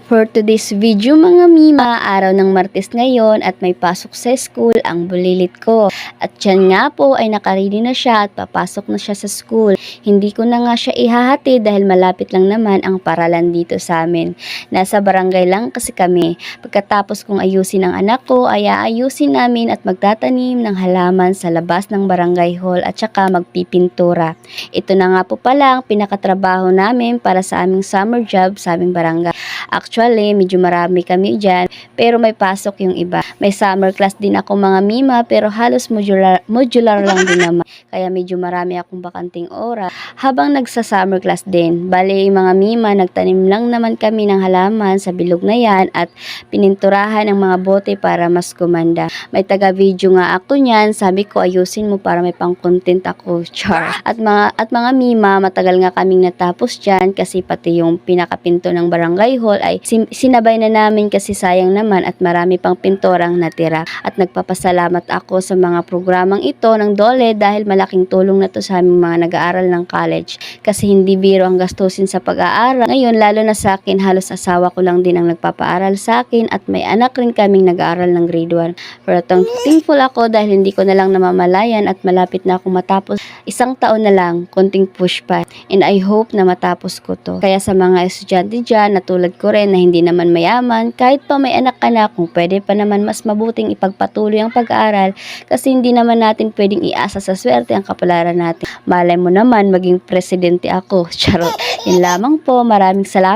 For today's video mga mima, araw ng Martes ngayon at may pasok sa school ang bulilit ko. At yan nga po ay nakaready na siya at papasok na siya sa school. Hindi ko na nga siya ihahati dahil malapit lang naman ang paralan dito sa amin. Nasa barangay lang kasi kami. Pagkatapos kong ayusin ang anak ko ay aayusin namin at magtatanim ng halaman sa labas ng barangay hall at saka magpipintura. Ito na nga po pala ang pinakatrabaho namin para sa aming summer job sa aming barangay. Actually, medyo marami kami dyan, pero may pasok yung iba. May summer class din ako mga mima, pero halos modular lang din naman. Kaya medyo marami akong bakanting oras habang nagsa-summer class din. Bale, mga mima, nagtanim lang naman kami ng halaman sa bilog na yan at pininturahan ang mga bote para mas gumanda. May taga-video nga ako niyan, sabi ko ayusin mo para may pang-content ako, char. At mga mima, matagal nga kaming natapos dyan kasi pati yung pinakapinto ng barangay hall ay sinabay na namin kasi sayang naman at marami pang pintorang natira. At nagpapasalamat ako sa mga programang ito ng DOLE dahil malaking tulong na to sa aming mga nag-aaral ng college. Kasi hindi biro ang gastusin sa pag-aaral. Ngayon, lalo na sa akin, halos asawa ko lang din ang nagpapaaral sa akin at may anak rin kaming nag-aaral ng grade 1. Pero thankful ako dahil hindi ko na lang namamalayan at malapit na akong matapos. Isang taon na lang, konting push pa. And I hope na matapos ko to. Kaya sa mga estudyante dyan, na tulad ko rin na hindi naman mayaman, kahit pa may anak ka na, kung pwede pa naman mas mabuting ipagpatuloy ang pag-aaral kasi hindi naman natin pwedeng iasa sa swerte ang kapalaran natin. Malay mo naman maging presidente ako. Charot. Yun lamang po. Maraming salamat.